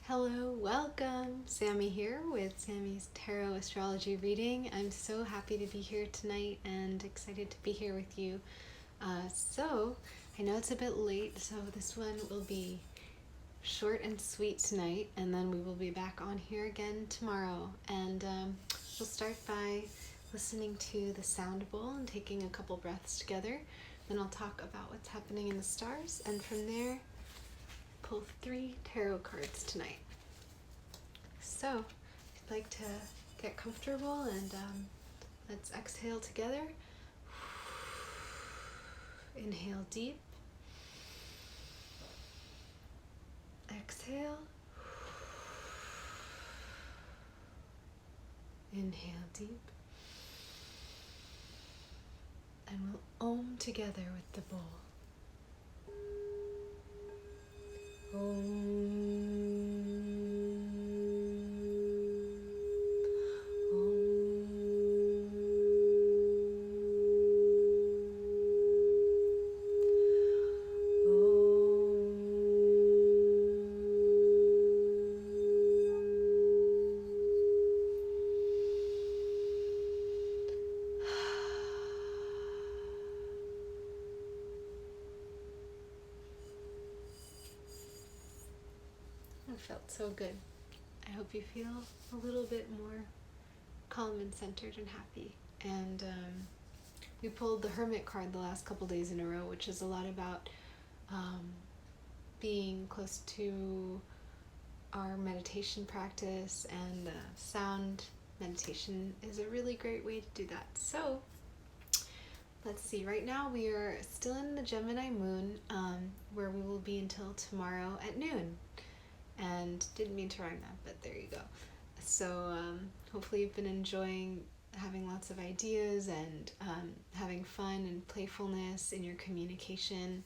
Hello, welcome. Sammy here with Sammy's Tarot Astrology reading. I'm so happy to be here tonight and excited to be here with you. I know it's a bit late, so this one will be short and sweet tonight, and then we will be back on here again tomorrow. And we'll start by listening to the sound bowl and taking a couple breaths together. Then I'll talk about what's happening in the stars, and from there, pull 3 tarot cards tonight. So, if you'd like to get comfortable and let's exhale together. Inhale deep. Exhale. Inhale deep. And we'll Om together with the bowl. It felt so good. I hope you feel a little bit more calm and centered and happy. And we pulled the Hermit card the last couple days in a row, which is a lot about being close to our meditation practice, and sound meditation is a really great way to do that. So let's see, right now we are still in the Gemini moon, where we will be until tomorrow at noon. And didn't mean to rhyme that, but there you go. So hopefully you've been enjoying having lots of ideas and having fun and playfulness in your communication.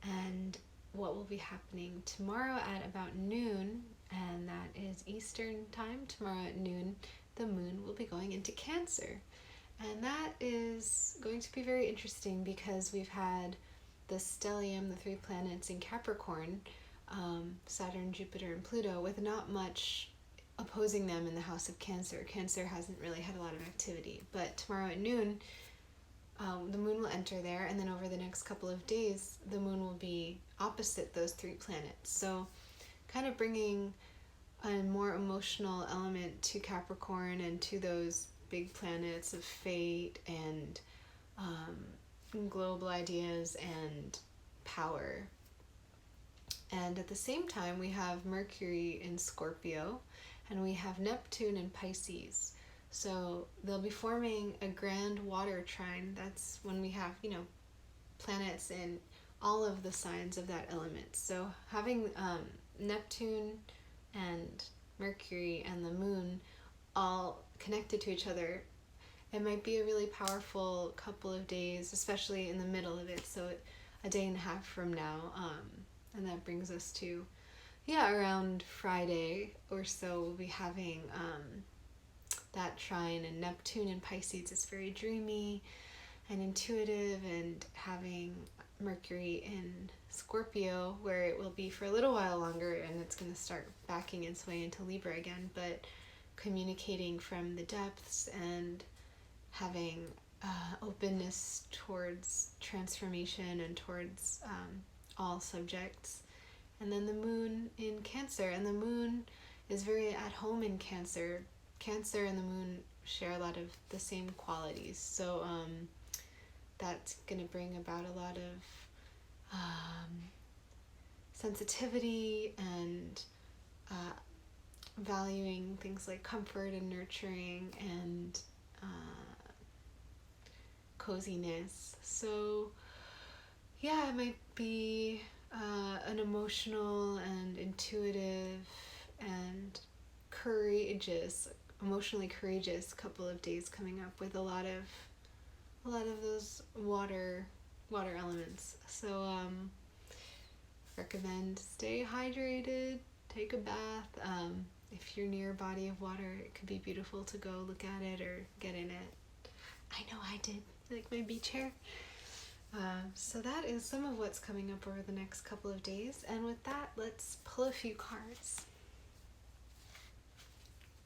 And what will be happening tomorrow at about noon, and that is Eastern time, tomorrow at noon, the moon will be going into Cancer. And that is going to be very interesting because we've had the stellium, the 3 planets in Capricorn, Saturn, Jupiter, and Pluto, with not much opposing them in the house of Cancer. Cancer hasn't really had a lot of activity, but tomorrow at noon, the moon will enter there, and then over the next couple of days, the moon will be opposite those 3 planets. So kind of bringing a more emotional element to Capricorn and to those big planets of fate and global ideas and power. And at the same time, we have Mercury in Scorpio, and we have Neptune in Pisces. So they'll be forming a grand water trine. That's when we have, planets in all of the signs of that element. So having Neptune and Mercury and the moon all connected to each other, it might be a really powerful couple of days, especially in the middle of it. So a day and a half from now. And that brings us to, around Friday or so, we'll be having that trine. And Neptune in Pisces is very dreamy and intuitive, and having Mercury in Scorpio, where it will be for a little while longer, and it's going to start backing its way into Libra again, but communicating from the depths and having openness towards transformation and towards all subjects. And then the moon in Cancer, and the moon is very at home in Cancer. Cancer and the moon share a lot of the same qualities, so that's going to bring about a lot of sensitivity and valuing things like comfort and nurturing and coziness. So it might be an emotional and intuitive and emotionally courageous couple of days coming up, with a lot of those water elements. So recommend stay hydrated, take a bath. If you're near a body of water, it could be beautiful to go look at it or get in it. I know I did, like my beach hair. So that is some of what's coming up over the next couple of days. And with that, let's pull a few cards.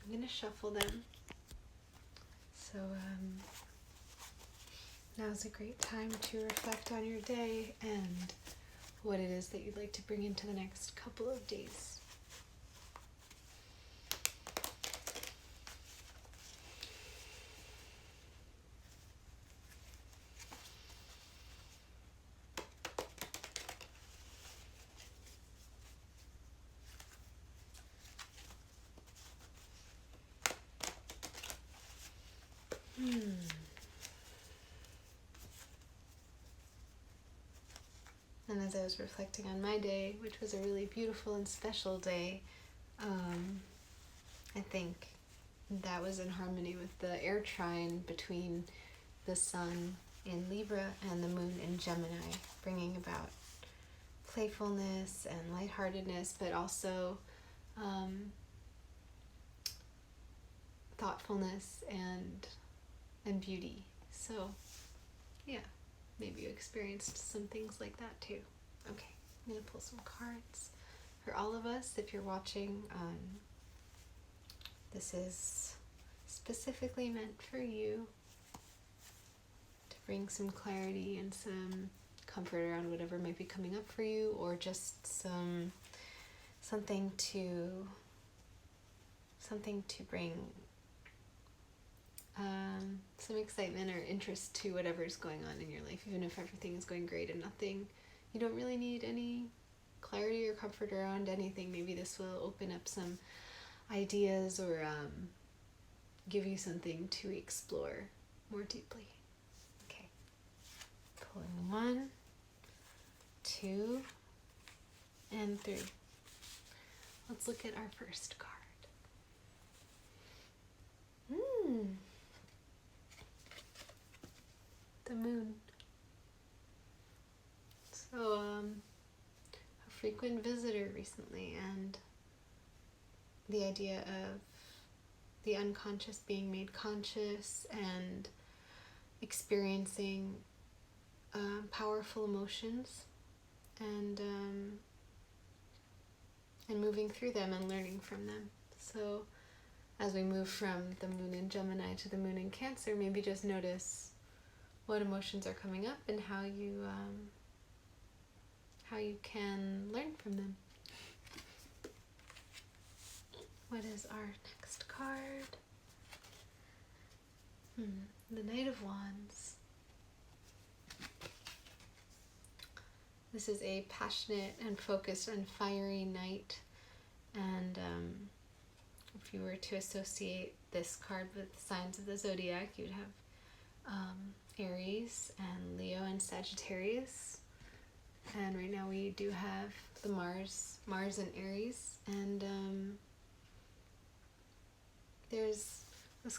I'm going to shuffle them. So now's a great time to reflect on your day and what it is that you'd like to bring into the next couple of days. And as I was reflecting on my day, which was a really beautiful and special day, I think that was in harmony with the air trine between the sun in Libra and the moon in Gemini, bringing about playfulness and lightheartedness, but also thoughtfulness and beauty. So, yeah, maybe you experienced some things like that too. Okay, I'm going to pull some cards for all of us. If you're watching, this is specifically meant for you to bring some clarity and some comfort around whatever might be coming up for you, or just something to bring some excitement or interest to whatever's going on in your life, even if everything is going great and you don't really need any clarity or comfort around anything. Maybe this will open up some ideas or give you something to explore more deeply. Okay, pulling 1, 2, and 3. Let's look at our first card. The moon. So, a frequent visitor recently, and the idea of the unconscious being made conscious and experiencing powerful emotions and moving through them and learning from them. So as we move from the moon in Gemini to the moon in Cancer, maybe just notice what emotions are coming up and how you can learn from them. What is our next card? The Knight of Wands. This is a passionate and focused and fiery knight, and if you were to associate this card with the signs of the zodiac, you'd have Aries and Leo and Sagittarius. And right now we do have the Mars and Aries, and this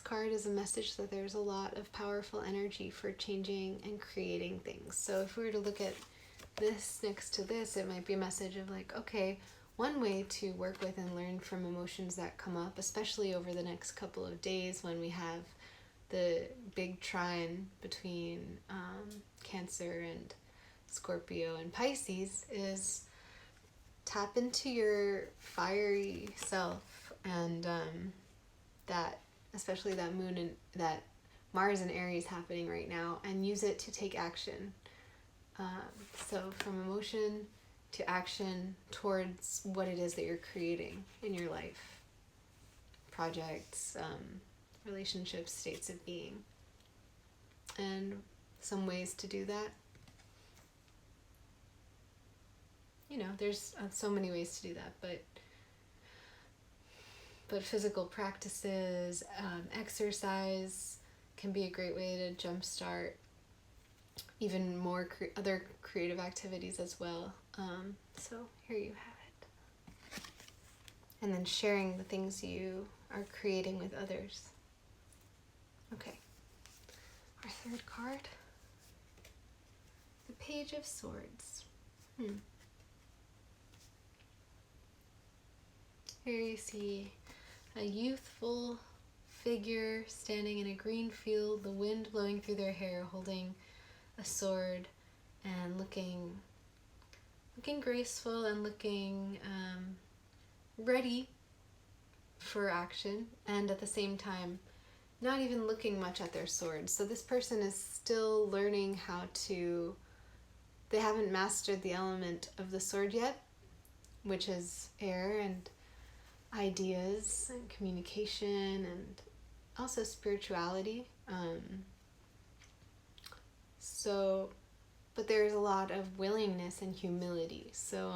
card is a message that there's a lot of powerful energy for changing and creating things. So if we were to look at this next to this, it might be a message of like, okay, one way to work with and learn from emotions that come up, especially over the next couple of days when we have the big trine between Cancer and Scorpio and Pisces, is tap into your fiery self and that, especially that moon and that Mars and Aries happening right now, and use it to take action. So from emotion to action towards what it is that you're creating in your life. Projects, relationships, states of being. And some ways to do that. There's so many ways to do that, but physical practices, exercise can be a great way to jumpstart even more other creative activities as well. So here you have it. And then sharing the things you are creating with others. Okay. Our third card. The Page of Swords. Here you see a youthful figure standing in a green field, the wind blowing through their hair, holding a sword and looking graceful and looking ready for action, and at the same time not even looking much at their sword. So this person is still learning how to, they haven't mastered the element of the sword yet, which is air and ideas and communication and also spirituality. But there's a lot of willingness and humility. So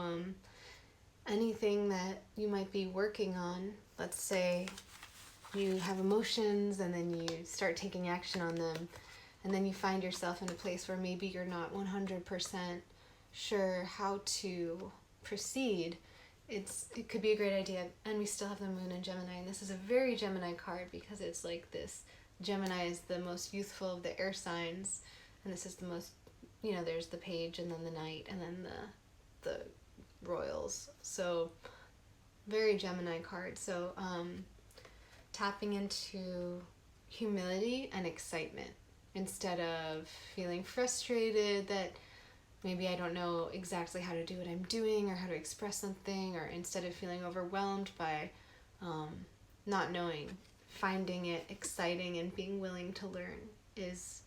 anything that you might be working on, let's say you have emotions and then you start taking action on them, and then you find yourself in a place where maybe you're not 100% sure how to proceed, it could be a great idea. And we still have the moon in Gemini, and this is a very Gemini card because it's like this. Gemini is the most youthful of the air signs, and this is the most, there's the page and then the knight and then the royals. So very Gemini card. So tapping into humility and excitement instead of feeling frustrated that maybe I don't know exactly how to do what I'm doing or how to express something, or instead of feeling overwhelmed by not knowing, finding it exciting and being willing to learn is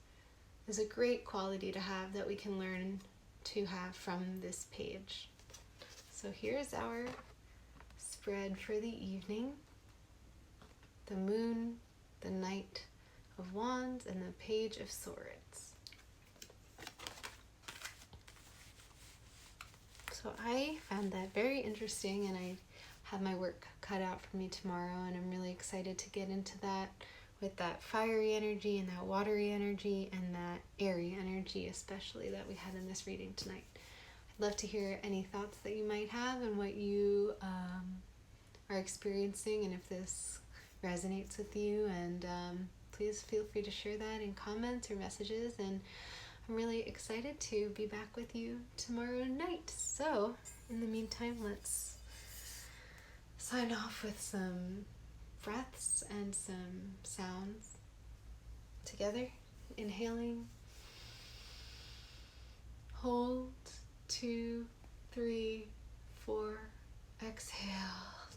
a great quality to have that we can learn to have from this page. So here's our spread for the evening. The moon, the Knight of Wands, and the Page of Swords. So I found that very interesting, and I have my work cut out for me tomorrow, and I'm really excited to get into that with that fiery energy and that watery energy and that airy energy, especially that we had in this reading tonight. I'd love to hear any thoughts that you might have and what you are experiencing, and if this resonates with you, and please feel free to share that in comments or messages, and I'm really excited to be back with you tomorrow night. So in the meantime, let's sign off with some breaths and some sounds together. Inhaling, hold, 2, 3, 4, exhale,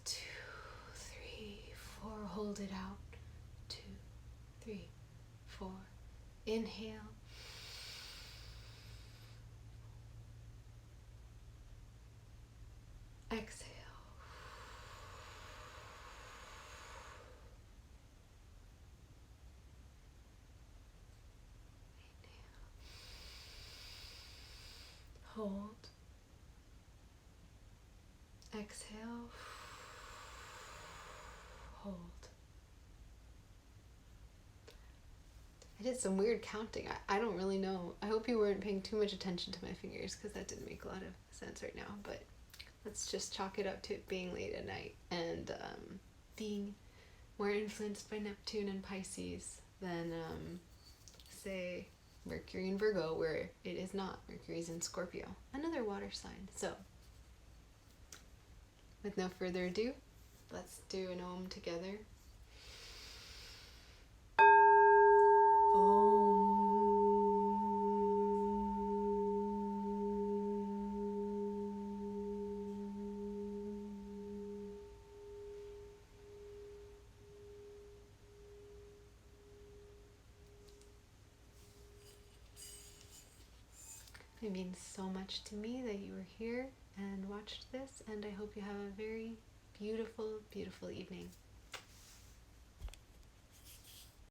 2, 3, 4, hold it out, 2, 3, 4, inhale, exhale, hold, exhale, hold. I did some weird counting. I don't really know. I hope you weren't paying too much attention to my fingers because that didn't make a lot of sense right now, but let's just chalk it up to it being late at night and being more influenced by Neptune and Pisces than, say, Mercury and Virgo, where it is not. Mercury's in Scorpio, another water sign. So, with no further ado, let's do an Om together. It means so much to me that you were here and watched this, and I hope you have a very beautiful, beautiful evening.